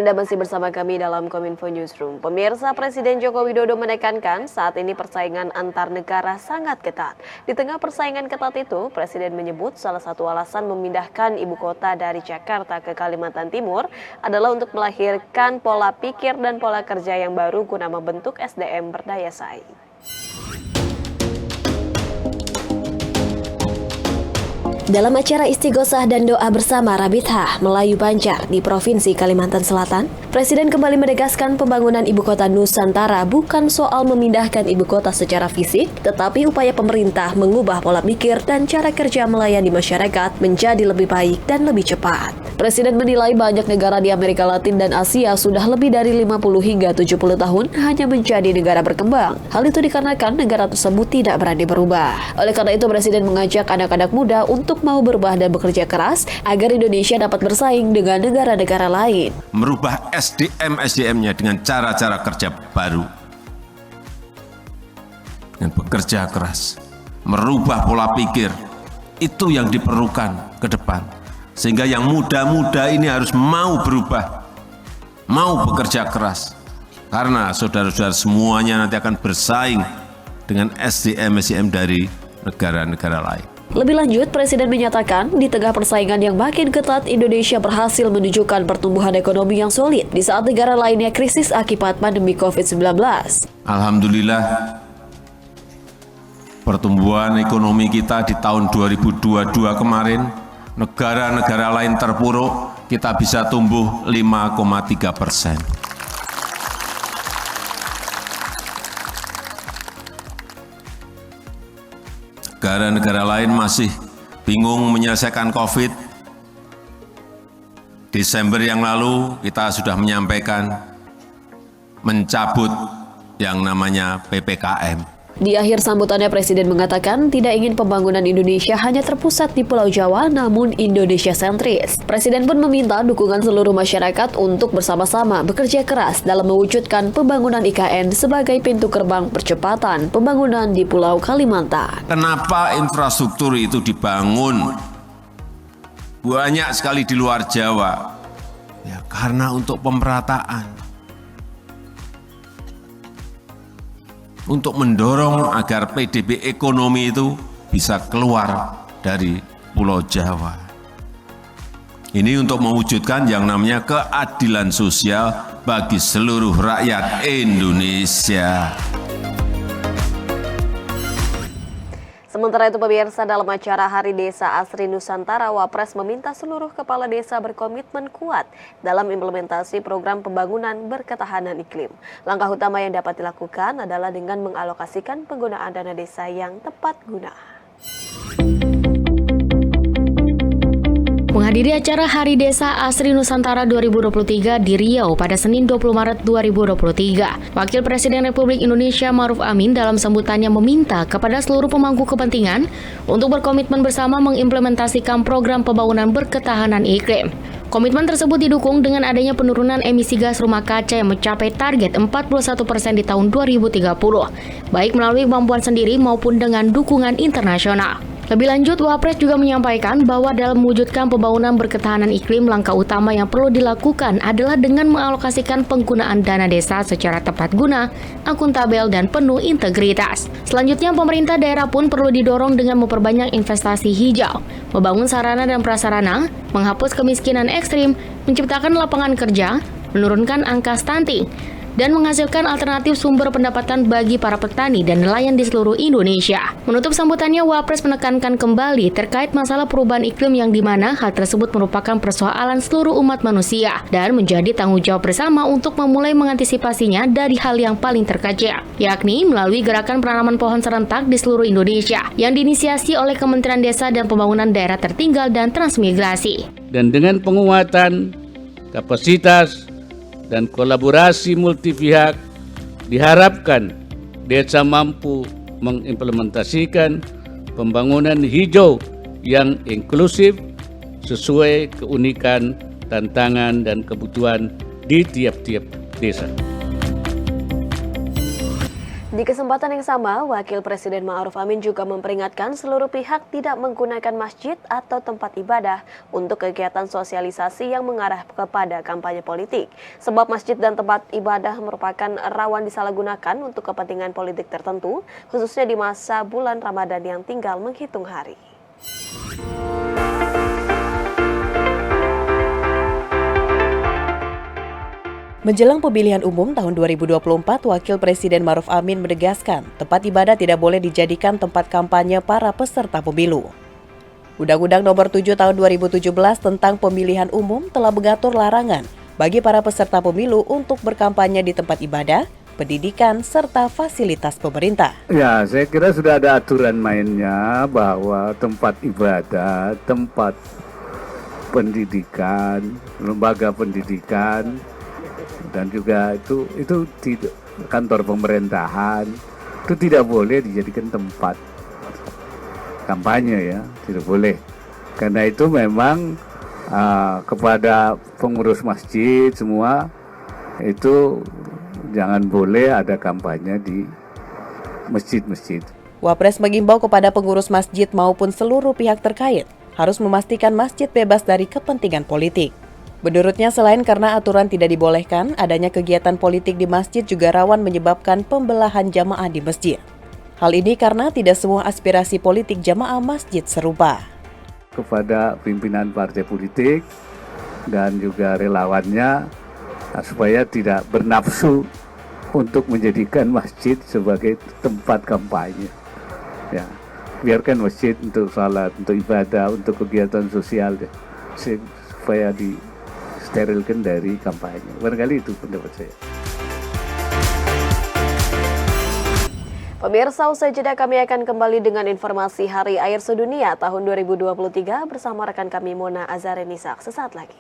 Anda masih bersama kami dalam Kominfo Newsroom. Pemirsa, Presiden Joko Widodo menekankan saat ini persaingan antar negara sangat ketat. Di tengah persaingan ketat itu, Presiden menyebut salah satu alasan memindahkan ibu kota dari Jakarta ke Kalimantan Timur adalah untuk melahirkan pola pikir dan pola kerja yang baru guna membentuk SDM berdaya saing. Dalam acara istighosah dan doa bersama Rabithah Melayu Banjar di Provinsi Kalimantan Selatan, Presiden kembali menegaskan pembangunan ibu kota Nusantara bukan soal memindahkan ibu kota secara fisik, tetapi upaya pemerintah mengubah pola pikir dan cara kerja melayani masyarakat menjadi lebih baik dan lebih cepat. Presiden menilai banyak negara di Amerika Latin dan Asia sudah lebih dari 50 hingga 70 tahun hanya menjadi negara berkembang. Hal itu dikarenakan negara tersebut tidak berani berubah. Oleh karena itu, Presiden mengajak anak-anak muda untuk mau berubah dan bekerja keras agar Indonesia dapat bersaing dengan negara-negara lain. Merubah SDM-nya dengan cara-cara kerja baru. Dengan bekerja keras. Merubah pola pikir. Itu yang diperlukan ke depan. Sehingga yang muda-muda ini harus mau berubah. Mau bekerja keras. Karena saudara-saudara semuanya nanti akan bersaing dengan SDM dari negara-negara lain. Lebih lanjut, Presiden menyatakan di tengah persaingan yang makin ketat, Indonesia berhasil menunjukkan pertumbuhan ekonomi yang solid di saat negara lainnya krisis akibat pandemi COVID-19. Alhamdulillah, pertumbuhan ekonomi kita di tahun 2022 kemarin, negara-negara lain terpuruk, kita bisa tumbuh 5,3%. Negara-negara lain masih bingung menyelesaikan COVID. Desember yang lalu kita sudah menyampaikan mencabut yang namanya PPKM. Di akhir sambutannya, Presiden mengatakan tidak ingin pembangunan Indonesia hanya terpusat di Pulau Jawa, namun Indonesia sentris. Presiden pun meminta dukungan seluruh masyarakat untuk bersama-sama bekerja keras dalam mewujudkan pembangunan IKN sebagai pintu gerbang percepatan pembangunan di Pulau Kalimantan. Kenapa infrastruktur itu dibangun banyak sekali di luar Jawa? Ya, karena untuk pemerataan. Untuk mendorong agar PDB ekonomi itu bisa keluar dari Pulau Jawa. Ini untuk mewujudkan yang namanya keadilan sosial bagi seluruh rakyat Indonesia. Sementara itu, pemirsa, dalam acara Hari Desa Asri Nusantara, Wapres meminta seluruh kepala desa berkomitmen kuat dalam implementasi program pembangunan berketahanan iklim. Langkah utama yang dapat dilakukan adalah dengan mengalokasikan penggunaan dana desa yang tepat guna. Menghadiri acara Hari Desa Asri Nusantara 2023 di Riau pada Senin 20 Maret 2023, Wakil Presiden Republik Indonesia Ma'ruf Amin dalam sambutannya meminta kepada seluruh pemangku kepentingan untuk berkomitmen bersama mengimplementasikan program pembangunan berketahanan iklim. Komitmen tersebut didukung dengan adanya penurunan emisi gas rumah kaca yang mencapai target 41% di tahun 2030, baik melalui kemampuan sendiri maupun dengan dukungan internasional. Lebih lanjut, Wapres juga menyampaikan bahwa dalam mewujudkan pembangunan berketahanan iklim, langkah utama yang perlu dilakukan adalah dengan mengalokasikan penggunaan dana desa secara tepat guna, akuntabel, dan penuh integritas. Selanjutnya, pemerintah daerah pun perlu didorong dengan memperbanyak investasi hijau, membangun sarana dan prasarana, menghapus kemiskinan ekstrim, menciptakan lapangan kerja, menurunkan angka stunting, dan menghasilkan alternatif sumber pendapatan bagi para petani dan nelayan di seluruh Indonesia. Menutup sambutannya, Wapres menekankan kembali terkait masalah perubahan iklim yang dimana hal tersebut merupakan persoalan seluruh umat manusia dan menjadi tanggung jawab bersama untuk memulai mengantisipasinya dari hal yang paling terkecil, yakni melalui gerakan penanaman pohon serentak di seluruh Indonesia yang diinisiasi oleh Kementerian Desa dan Pembangunan Daerah Tertinggal dan Transmigrasi. Dan dengan penguatan kapasitas dan kolaborasi multipihak, diharapkan desa mampu mengimplementasikan pembangunan hijau yang inklusif sesuai keunikan, tantangan, dan kebutuhan di tiap-tiap desa. Di kesempatan yang sama, Wakil Presiden Ma'ruf Amin juga memperingatkan seluruh pihak tidak menggunakan masjid atau tempat ibadah untuk kegiatan sosialisasi yang mengarah kepada kampanye politik. Sebab masjid dan tempat ibadah merupakan rawan disalahgunakan untuk kepentingan politik tertentu, khususnya di masa bulan Ramadan yang tinggal menghitung hari. Menjelang pemilihan umum tahun 2024, Wakil Presiden Ma'ruf Amin menegaskan tempat ibadah tidak boleh dijadikan tempat kampanye para peserta pemilu. Undang-Undang Nomor 7 Tahun 2017 tentang Pemilihan Umum telah mengatur larangan bagi para peserta pemilu untuk berkampanye di tempat ibadah, pendidikan, serta fasilitas pemerintah. Ya, saya kira sudah ada aturan mainnya bahwa tempat ibadah, tempat pendidikan, lembaga pendidikan, dan juga itu di kantor pemerintahan itu tidak boleh dijadikan tempat kampanye, ya, tidak boleh. Karena itu memang kepada pengurus masjid semua itu jangan boleh ada kampanye di masjid-masjid. Wapres mengimbau kepada pengurus masjid maupun seluruh pihak terkait harus memastikan masjid bebas dari kepentingan politik. Menurutnya, selain karena aturan tidak dibolehkan, adanya kegiatan politik di masjid juga rawan menyebabkan pembelahan jamaah di masjid. Hal ini karena tidak semua aspirasi politik jamaah masjid serupa. Kepada pimpinan partai politik dan juga relawannya supaya tidak bernafsu untuk menjadikan masjid sebagai tempat kampanye. Ya, biarkan masjid untuk salat, untuk ibadah, untuk kegiatan sosial, supaya disterilkan dari kampanye. Barangkali itu pendapat saya. Pemirsa, usai jeda kami akan kembali dengan informasi Hari Air Sedunia tahun 2023 bersama rekan kami Mona Azarenisak sesaat lagi.